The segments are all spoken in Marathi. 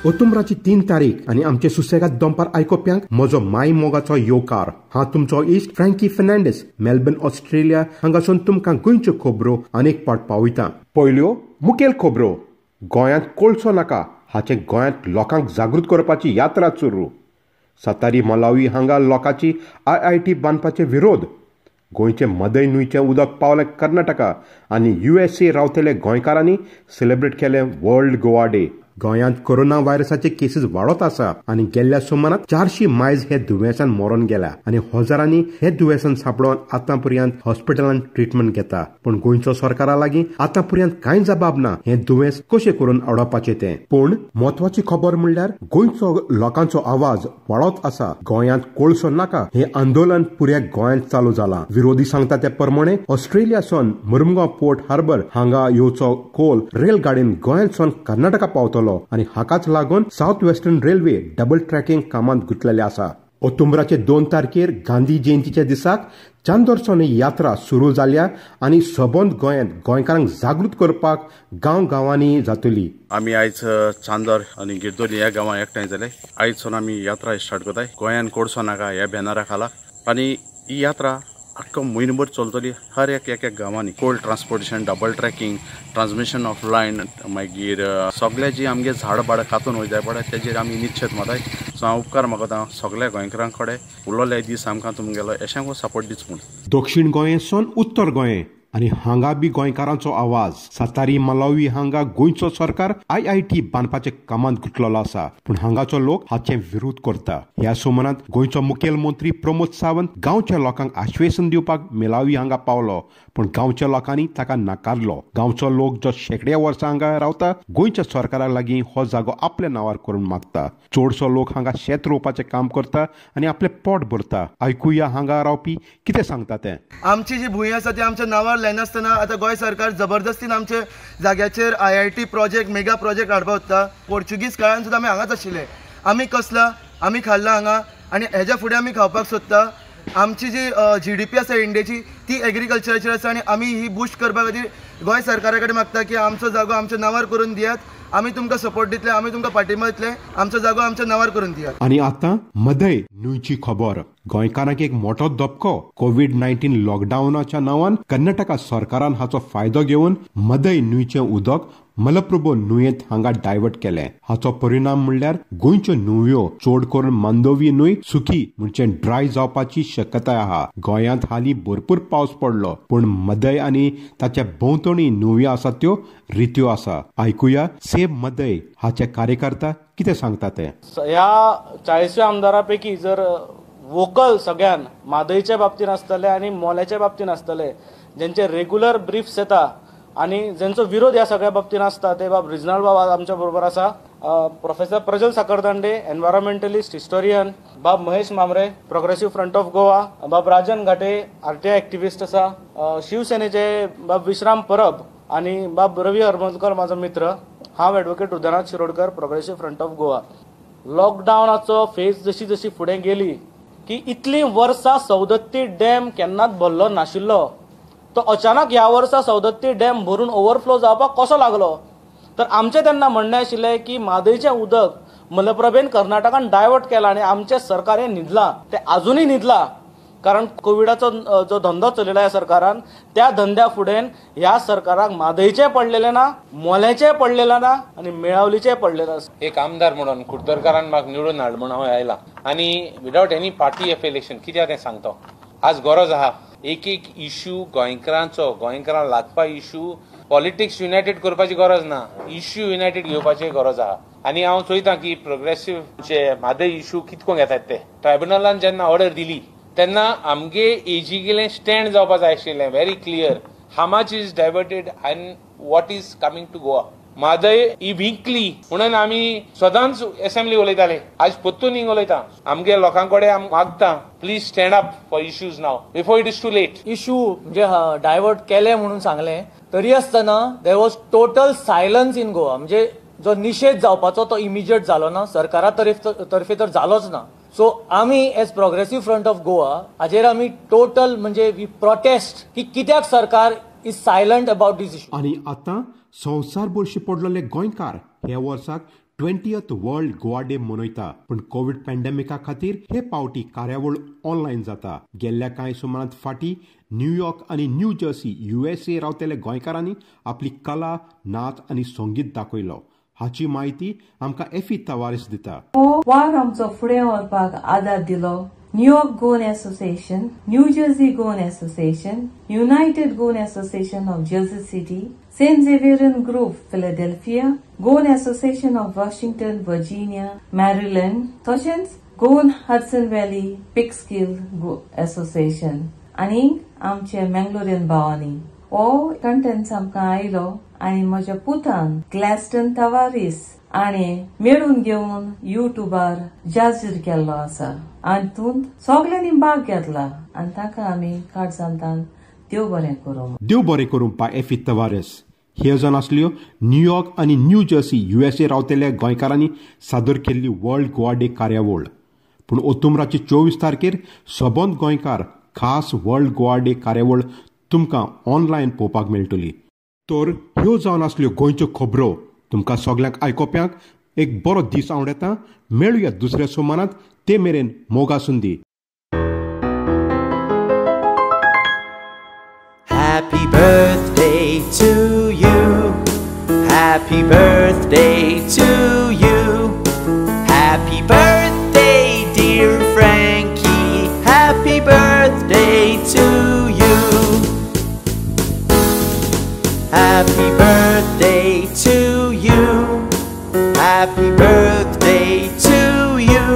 ऑक्टोबराची 3 तारीख आणि आमचे सुसेगाद दंपार आयकोप्यांक म्हजो माय मोगाचो येवकार. हांव तुमचो इश्ट फ्रँकी फर्नांडीस, मेलबर्न, ऑस्ट्रेलिया हांगासून तुमकां गोंयच्यो खबरो अनेक पावट पावयता. पयल्यो मुखेल खबरो. गोंयांत कोळसो नाका हाचे गोंयांत लोकांक जागृत करपाची यात्रा सुरू. सत्तारी मलावी हांगा लोकांची IIT बांदपाचे विरोध. गोंयचे मदय न्हंयचें उदक पावलें कर्नाटका आनी USA रावतले गोंयकारांनी सेलिब्रेट केलें वर्ल्ड गोवा डे. गोंयांत कोरोना व्हायरसाचे केसीस वाडत आसा आनी गेल्ल्या सुमाराक 400 मायज हे दुयेंसान मरून गेल्या आनी हजारांनी हे दुयेंसान सापडून आतां पर्यंत हॉस्पिटलांत ट्रिटमेंट घेता. पूण गोंयचो सरकारा लागीं आतां पर्यंत कांय जबाब ना हे दुयेंस कशें करून अडोवपाचें तें. पूण म्हत्वाची खबर म्हणल्यार गोंयचो लोकांचो आवाज वाडत आसा. गोंयांत कोळसो नाका हे आंदोलन पुऱ्या गोंयांत चालू जालां. विरोधी सांगता ते प्रमाणे ऑस्ट्रेलियासून मुर्मुगांव पोर्ट हार्बर हांगा येवचो कोल रेल गाडीन गोंयांतसून कर्नाटका पावतलो आणि हाकाच लागून south western railway double tracking कामांत गुंतलेले आसा. ऑक्टोबराचे 2 तारखेर गांधी जयंतीच्या दिसाक चांदोरसून यात्रा सुरू जाल्या आनी सबंद गोंयांत गोंयकारांक जागृत करपाक गांवांनी जातली. आमी आयज चांदोर आनी गिरदोली ह्या गांवां एकठांय जाले. आयजसून आमी यात्रा स्टार्ट करताय. गोंयांत कोळसो नाका ह्या बॅनरा खाला आनी ही यात्रा आख्खो म्हयनोभर चलतली. हर एक गांवांनी coal transportation, double tracking, transmission of line, मागीर सगळे जी आमगे झाड बाड कातून वयताय पळय तेजेर आमी निश्चित माताय. सो हांव उपकार मागता सगळ्या गोंयकारां कडेन उरलेले दीस आमकां तुमगेलो एशांको सपोर्ट दिवच म्हूण. दक्षिण गोंयसून उत्तर गोंय आनी हांगा बी गोंयकारांचो आवाज. सत्तारी मलावी हांगा गोंयचो सरकार IIT बांदपाचे कामांत गुंतलेलो आसा पूण हांगाचो लोक हाचे विरोध करता. ह्या सुमारांत गोंयचो मुखेलमंत्री प्रमोद सावंत गांवच्या लोकांक आश्वासन दिवपाक मेलावी हांगा पावलो पूण गांवच्या लोकांनी ताका नाकारलो. गांवचो लोक जो शेकड्या वर्सां हांगा रावता गोंयच्या सरकारा लागीं हो जागो आपल्या नांवार करून मागता. चडसो लोक हांगा शेत रोवपाचें काम करता आनी आपलें पोट भरता. आयकुया हांगा रावपी कितें सांगता तें. आमची जी भूंय आसा ती आमच्या नांवार लायनासतना आतां गोंय सरकार जबरदस्तीन आमचे जाग्याचेर IIT प्रोजेक्ट, मेगा प्रोजेक्ट हाडपाक सोदता. पोर्चुगीज काळान सुद्दां आमी हांगाच आशिल्ले. आमी कसला आमी खाल्ला हांगा आनी हेज्या फुडें आमी खावपाक सोदता. आमची जी GDP आसा इंडियाची ती एग्रीकल्चराचेर आसा आनी आमी ही बूस्ट करपा खातीर गोंय सरकारा कडेन मागता की आमचो जागो आमच्या नांवार करून दियात. आमी तुमकां सपोर्ट दितले, आमी तुमकां पाठिंबा दितले. आमचो जागो आमच्या नांवार करून दियात. आनी आतां मदय न्हंयची खबर. गोंयकारांक एक मोठो धपको. कोविड-19 लॉकडावनाच्या नांवान कर्नाटका सरकारान हाचो फायदो घेवन मदय न्हंयचें उदक मलप्रभू न्हंयेंत हांगा डायवर्ट केलें. हाचो परिणाम म्हणल्यार गोंयच्यो न्हंयो चड करून मांडोवी न्हंय सुखी म्हणजे ड्राय जावपाची शक्यताय आहा. गोंयांत हालीं भरपूर पावस पडलो पूण मदय आनी ताच्या भोंवतणी न्हंयो आसा त्यो रित्यो आसा. आयकुया सेव मदय हाचे कार्यकर्ता कितें सांगता ते. ह्या 40 आमदारां पैकी जर वोकल सगळ्यान मादयच्या बाबतीन आसतले आनी मोल्याच्या बाबतीन आसतले, जेंचे रेग्युलर ब्रीफ्स येता आनी जेंचो विरोध ह्या सगळ्या बाबतीन आसता ते बाब रिजनल बाब आमच्या बरोबर आसा. Professor Prajwal Sakhardande, environmentalist, historian, बाब Mahesh Mamre, progressive front of Goa, बाब राजन घाटे, RTI एक्टिविस्ट आसा, शिवसेनेचे बाब विश्राम परब आनी बाब रवी हरमलकर म्हाजो मित्र. हांव advocate Rudranath Shirodkar, progressive front of Goa. लॉकडावनाचो फेज जशी जशी फुडें गेली की इतलीं वर्सां सौदत्ती डॅम केन्नाच भरलो नाशिल्लो, तो अचानक ह्या वर्सा सौदत्ती डॅम भरून ओव्हरफ्लो जावपाक कसो लागलो. तर आमचें तेन्ना म्हणणें आशिल्लें की म्हादयचें उदक मलप्रभेन कर्नाटकान डायवर्ट केलां आनी आमचें सरकार हें न्हिदलां. तें आजुनूय न्हिदलां कारण कोविडाचो जो धंदो चलयला ह्या सरकारान त्या धंद्या फुडें ह्या सरकाराक म्हादयचें पडलेलें ना, मोल्याचें पडलेलें ना आनी मेळावलीचें पडलेलें आसा. एक आमदार म्हणून कुडतरकारान म्हाका निवडून हाड म्हणून हांव आयला आनी विदावट एनी पार्टी एफिलिएशन कित्याक तें सांगता. आज गरज आहा एक इश्यू गोंयकारांक लागपा इश्यू पॉलिटिक्स युनायटेड करपाची गरज ना, इश्यू युनायटेड घेवपाची गरज आहा. आनी हांव चोयतां की प्रोग्रेसिव्ह म्हादय इश्यू कितको घेतात ते. ट्रायब्युनलान जेन्ना ऑर्डर दिली तेन्ना आमगे एजी गेलें स्टँड जावपा जाय आशिल्लें very clear. How much is diverted and what is coming to Goa. Mhadei ही विकली म्हणून आमी सदांच असेंब्ली उलयताले. आज पोत्तून हिंग उलयता. आमगे लोकां कडेन मागता please stand up for issues now before it is too late. Issue म्हणजे डायवर्ट केले म्हणून सांगलें तरी आसतना there was total silence in Goa. म्हणजे जो निषेध जावपाचो तो इमिजिएट जालो ना, सरकारा तर्फे तर जालोच ना. सो आमी as progressive front of Goa हाजेर आमी टोटल म्हणजे वी प्रोटेस्ट की कित्याक सरकार is silent about these issue. आनी आतां संवसार भरशी पडलेले गोंयकार ह्या वर्साक 20th वर्ल्ड गोवा डे मनयता पण कोविड पॅन्डेमिका खातीर हे पावटी कार्यावळ ऑनलायन जाता. गेल्ल्या कांय सुमारांत फाटी न्यूयॉर्क आनी न्यू जर्सी USA रावतले गोंयकारांनी आपली कला, नाच आनी संगीत दाखयलो. हाची माहिती आमकां एफी तवारीस दिता. हो वार आमचो फुडें व्हरपाक आदार दिलो New York Goan association, New Jersey Goan association, united Goan association of Jersey City, Saint Xaverian group Philadelphia, Goan association of Washington Virginia Maryland, तशेंच Goan Hudson Valley Peekskill association आनी आमचे मंगलोरियन भावांनी. हो कंटेंट्स आमकां आयलो आनी म्हज्या पुतान ग्लॅस्टन तवारीस आनी मेळून घेवन युट्यूबार जाहीर केल्लो आसा आनी तूंत सगळ्यांनी भाग घेतला आनी ताका आमी काळजांतान देव बरें करूं. देव बरें करूं पा एफी तवारेस. ह्यो जावन आसल्यो न्यूयॉर्क आनी न्यू जर्सी USA रावतल्या गोंयकारांनी सादर केल्ली वर्ल्ड गोवा डे कार्यावळ. पूण ओतुंबराचे 24 तारखेर सबंद गोंयकार खास वर्ल्ड गोवा डे कार्यावळ तुमकां ऑनलायन पळोवपाक मेळटली. तर ह्यो जावन आसल्यो गोंयच्यो खबरो. तुमकां सगळ्यांक आयकोप्यांक एक बरो दीस आवडटा. मेळुया दुसऱ्या सोमारांत. ते मेरेन Moga सुंदी. Happy birthday to you. Happy birthday to you. Happy birthday, dear Frankie. Happy birthday to you. Happy birthday to you. Happy birthday to you.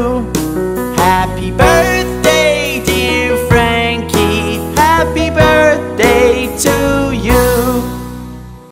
Happy birthday, dear Frankie. Happy birthday to